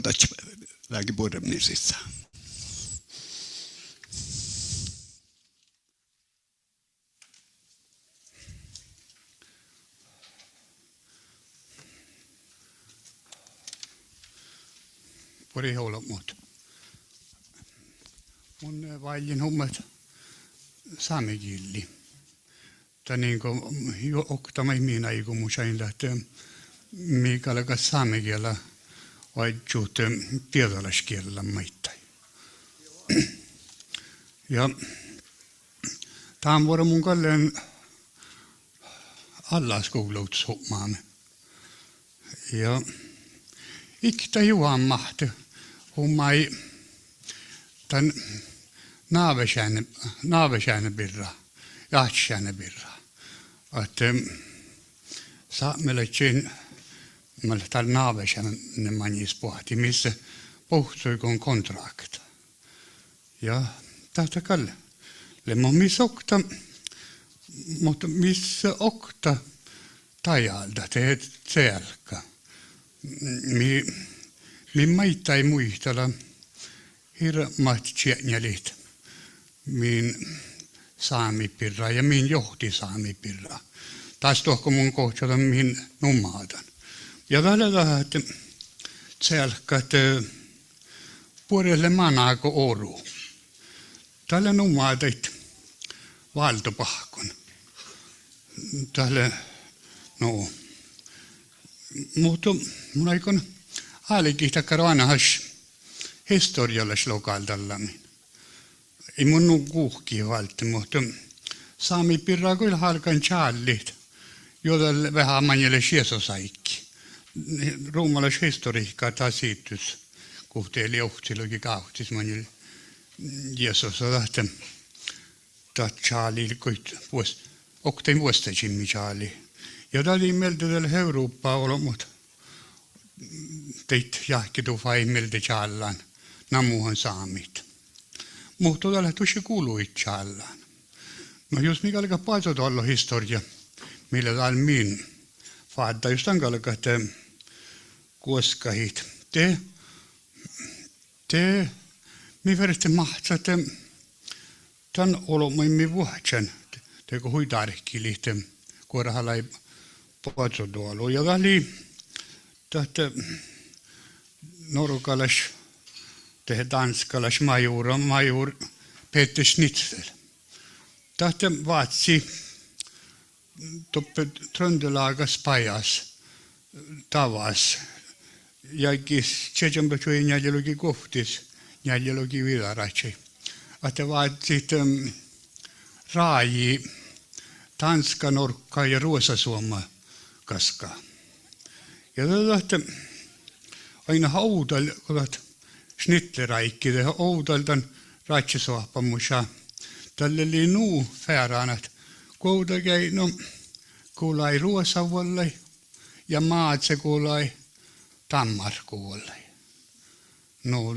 Dutch lägi Burmnisissa. Pori olla mut. Mun vaillin hommat saamekilli. Ta niinku jo oktama minä iku musain lähtee mikä saamekielä vaihtuut piedalaskielellä maittain. Ja tämän vuoden mun kalleen allaskoulutushommaamme. Ja ikta juhan mahti hommai tämän naavesääne birra, jahtsääne birra. Että meillä täällä naavesääne manis pohti, missä puhtui kun kontrakta. Ja tästä kalle. Mutta missä okta tajalda teet selkä. Mi maita ei muistella hirmat tjänjälit min saamipirra ja min johti saamipirra. Taas tuohko mun kohtata min numaadan. Ja tällä että selkä, että puolelle manaako oru. Tällä numaadat valtopahkon. Tällä, no, mutta mun aikon äälikihtä karoanahas historiallis lokaaldallamin. Ei mun nu kuhki valti, mutta saami pirraa kyllä halkan challit, joilla vähän manjelle siesosaikki. Ruumalais historiikkaa taas siittyis, kuhteeli johtilogi kauhtis manjelle jeesosa tahten. Taat challi koit oktein vuostaisimmi challi. Ja tämä oli meiltä täällä Eurooppaa olo, mutta teit jahkitu fai meiltä challaan. Namuhan saamit. Mutta täällä tuossa kuuluit challaan. No jos mikä alkaa paljon olla historia, millä täällä min faadda, just on alkaa te kuoskahit. Mi veriste mahtsate tämän olomaimmin vuotsen, teko huitarkki liitte kuorahalai patsoduolu. Ja väli tähtä norkalas tehdä danskalas major Peter Schnitzel. Tähtä vaatsi toppe tröndelagas pajas tavas. Jäikis tsejanpätjöi njäljelogi kohtis, njäljelogi vidaratsi. Että vaatsi raaji Tanska, Norkka ja Ruosa-Suoma kaskaa. Ja tätä aina haudal, kun Schnittleräikki, det haudal tämän ratsasohpamusa. Tälle oli nuu fääräänät. Kuudagai, no, kuulai Ruosa-Vuollai ja Maatse kuulai Tammarkuollai. No,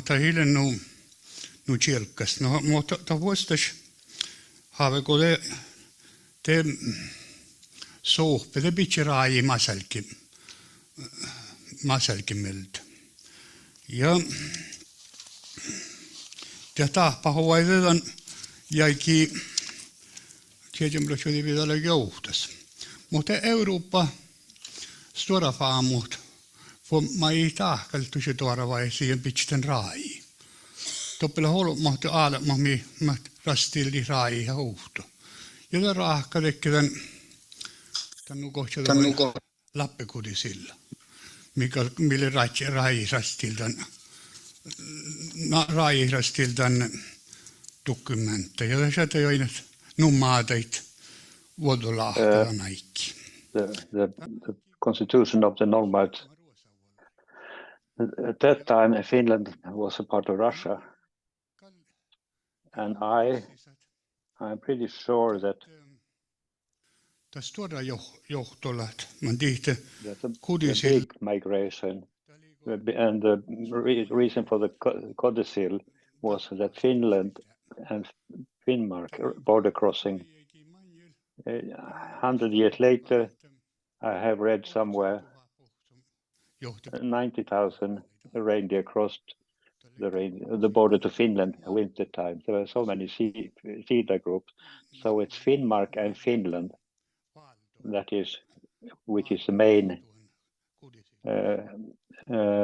tämä hiilen nu tjelkas. No, mutta tämä vuostas haaveko te sohpe, te pitsi raaji maselkimiltä. Ja tahpa huaidetaan jäiki, tietysti oli vielä jouhtas. Mutta Eurooppa stora faamut, mä ei tahkaltu se tuoda vai siihen pitsten raaji. Toppela holmahti aalemahmi, mä rastilli raaji ja huhto. Ja tämä raakka teki tämän nukohtelun lappekudisilla, mille raajirastiltan dokumentta. Ja tässä ei ole nummaatait vuodolahtaa naikki. The constitution of the Nordic. At that time, Finland was a part of Russia, and I'm pretty sure that the big migration and the reason for the codicil was that Finland and Finnmark border crossing. 100 years later, I have read somewhere 90,000 reindeer crossed the border to Finland winter time. There were so many cedar groups. So it's Finnmark and Finland which is the main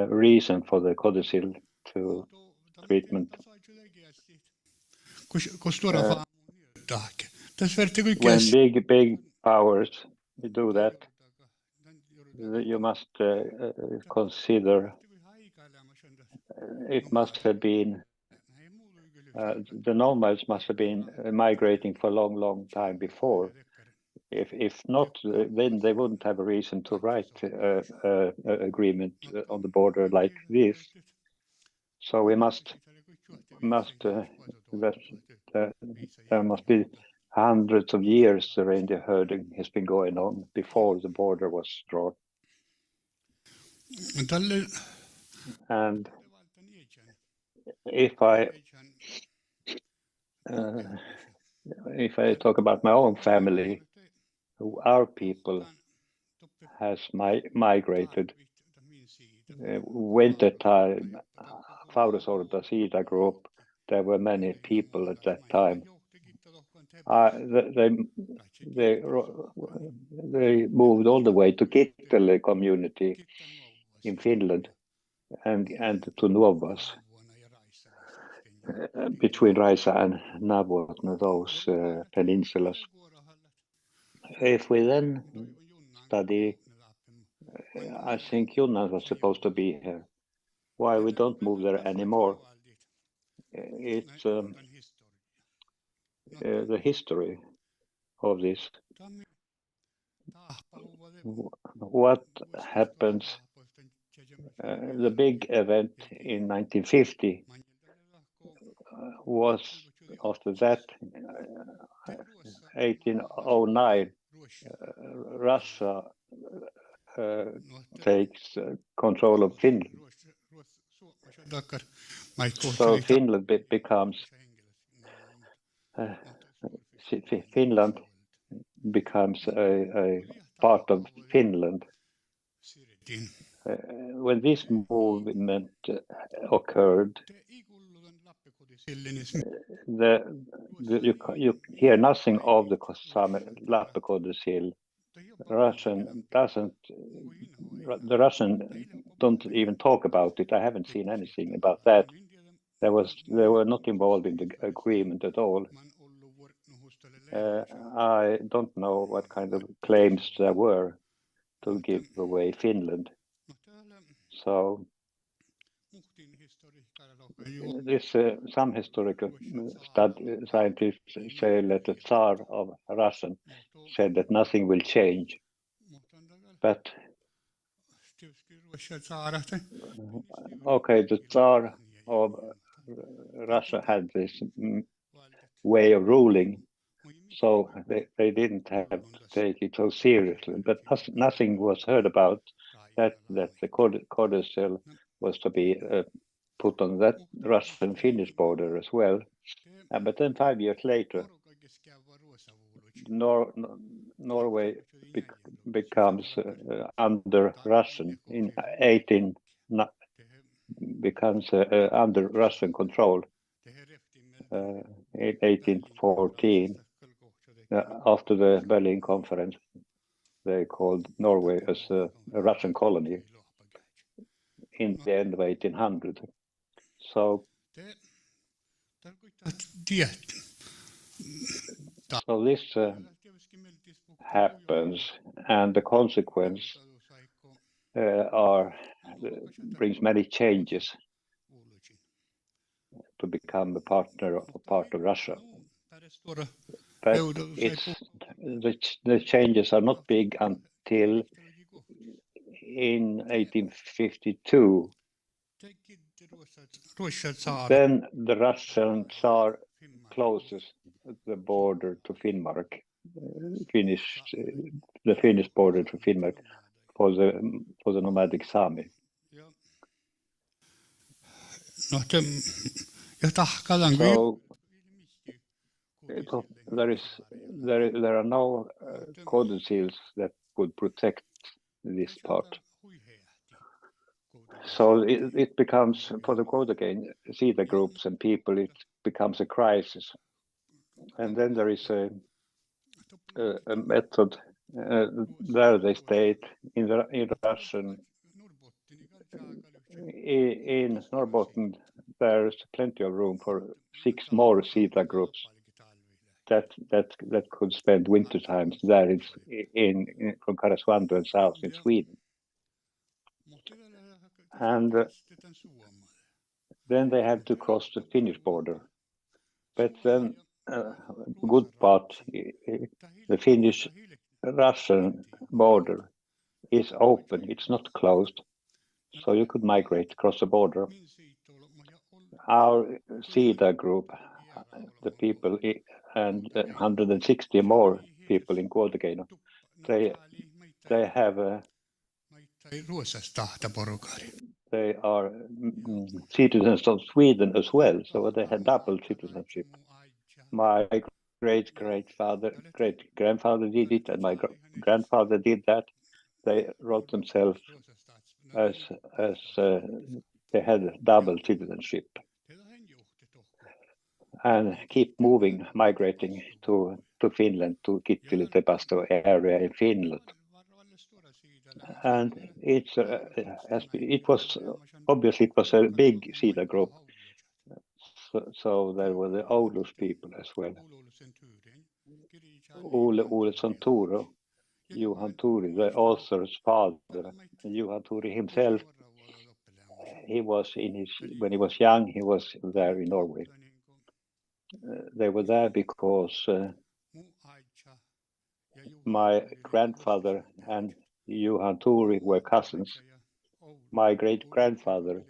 reason for the codicil to treatment. When big powers do that, you must consider it must have been the nomads must have been migrating for a long time before. If not, then they wouldn't have a reason to write agreement on the border like this. So we must there must be hundreds of years the reindeer herding has been going on before the border was drawn. And if I talk about my own family, our people has migrated winter time, Faudesorda Sida group. There were many people at that time. They moved all the way to Kittilä community in Finland and to Nuovas, between Raisa and Navuotna, those peninsulas. If we then study, I think Junna was supposed to be here. Why we don't move there anymore? It's the history of this. What happens? The big event in 1950 was after that, 1809, Russia takes control of Finland. So Finland becomes Finland becomes a part of Finland. When this movement occurred, you hear nothing of the Lappecodicil. The Russian don't even talk about it. I haven't seen anything about that. They were not involved in the agreement at all. I don't know what kind of claims there were to give away Finland. So this some historical scientists say that the Tsar of Russian said that nothing will change, but okay, the Tsar of Russia had this way of ruling, so they didn't have to take it so seriously. But nothing was heard about that the codicil was to be put on that Russian-Finnish border as well. But then 5 years later, Norway becomes under Russian in 18 becomes under Russian control in 1814. After the Berlin Conference, they called Norway as a Russian colony in the end of 1800. So this happens, and the consequence brings many changes to become a part of Russia. But the changes are not big until in 1852. Then the Russian Tsar closes the border to Finnmark, the Finnish border to Finnmark for the nomadic Sami. So there are no codicils that would protect this part. So it becomes, for the quote again, see the groups and people, it becomes a crisis. And then there is a method. There they state in Russian, in Norrbotten, there's plenty of room for 6 more Sita groups that could spend winter times there in from Karesuando and south in Sweden. And then they had to cross the Finnish border. But then good part, the Finnish-Russian border is open, it's not closed, so you could migrate across the border. Our CEDA group, the people, and 160 more people in Kuotekeno, they have they are citizens of Sweden as well, so they had double citizenship. My great-grandfather did it, and my grandfather did that. They wrote themselves as they had double citizenship, and keep moving, migrating to Finland, to Kittilä-Tepasto area in Finland. And it was obviously it was a big Sita group. So there were the Oulus people as well. Olsson Turo, Johan Turi, the author's father. Johan Turi himself, he was when he was young, he was there in Norway. They were there because my grandfather and Johan Turi were cousins. My great-grandfather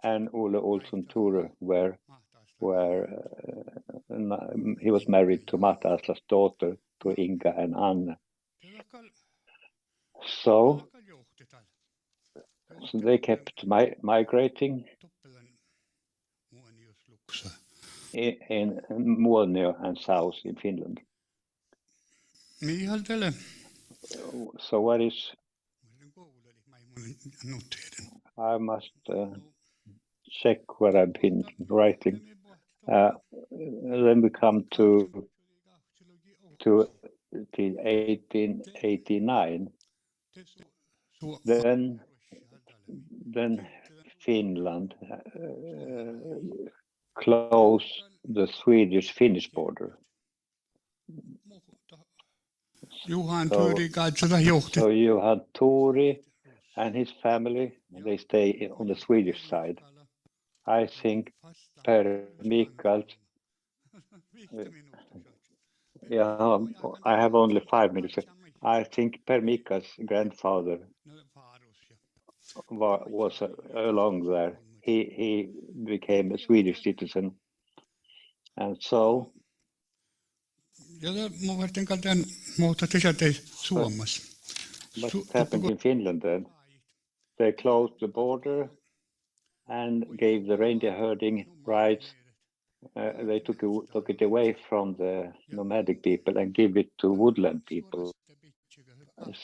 and Ole Olsson Tore he was married to Mata Asla's daughter, to Inga and Anna. So they kept migrating in Muonio and south in Finland. So what is... I must check what I've been writing. Then we come to 1889. Then Finland closed the Swedish-Finnish border. So Johan Turi and his family, they stay on the Swedish side. I think Per Mikael, I have only 5 minutes. I think Per Mikael's grandfather was along there. He became a Swedish citizen, and so what happened in Finland then? They closed the border and gave the reindeer herding rights. They took it away from the nomadic people and gave it to woodland people.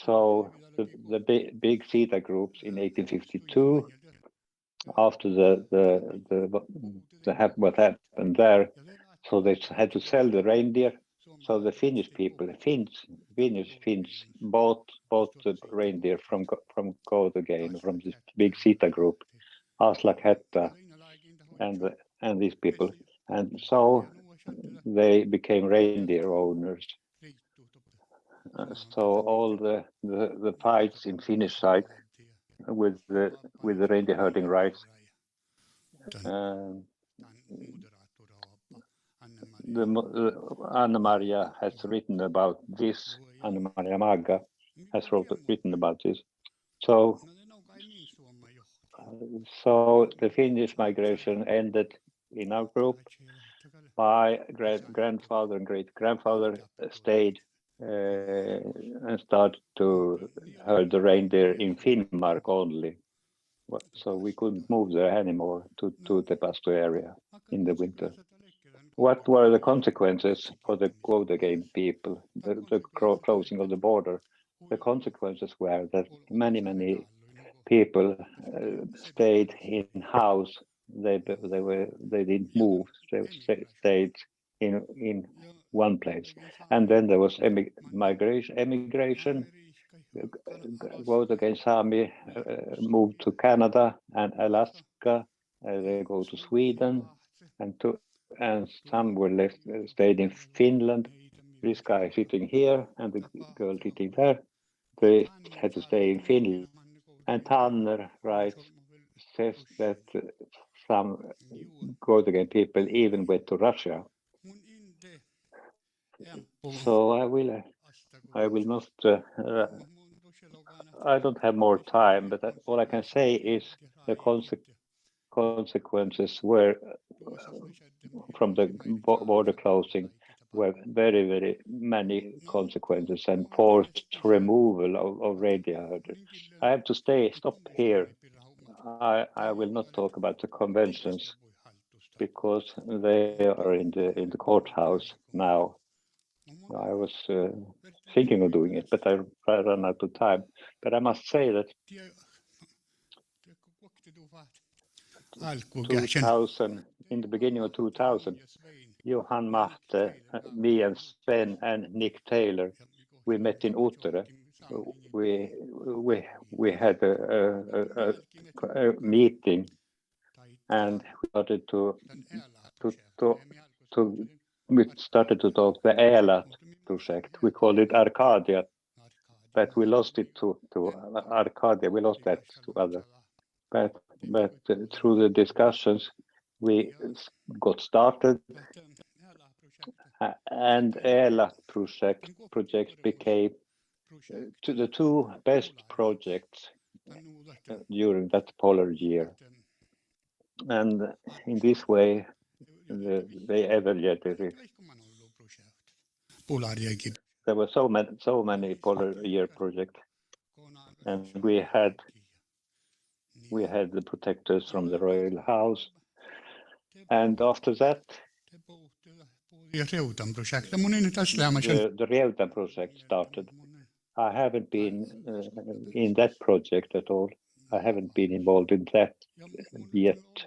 So the big Sita groups in 1852, after what happened there, so they had to sell the reindeer. So the Finnish people, Finns bought the reindeer from Koutagain, from this big Sita group, Aslak Hetta, and these people, and so they became reindeer owners. So all the fights in Finnish side with the reindeer herding rights, Anna-Maria has written about this. Anna-Maria Magga has written about this. So the Finnish migration ended in our group. My grandfather and great-grandfather stayed and started to herd the reindeer in Finnmark only. So we couldn't move there anymore to the Tepasto area in the winter. What were the consequences for the Kuotekene people, the closing of the border? The consequences were that many people stayed in house. They didn't move. They stayed in one place, and then there was emigration. Both again Sami moved to Canada and Alaska. They go to Sweden, and some were left stayed in Finland. This guy sitting here and the girl sitting there. They had to stay in Finland. And Tanner says that some Gotigan people even went to Russia. So I will not. I don't have more time, but all I can say is the consequences were from the border closing were very, very many consequences and forced removal of reindeer herders. I have to stop here. I will not talk about the conventions because they are in the courthouse now. I was thinking of doing it, but I ran out of time. But I must say that 2000, in the beginning of 2000, Johan Mahte, me and Sven and Nick Taylor, we met in Uttera. We had a meeting, and we started to talk the Eira project. We called it Arcadia, but we lost it to Arcadia. We lost that to other. But through the discussions, we got started, and Eira project became to the two best projects during that polar year. And in this way, they evaluated. There were so many polar year projects, and we had the protectors from the royal house, and after that the Reutan project started. I haven't been in that project at all. I haven't been involved in that yet.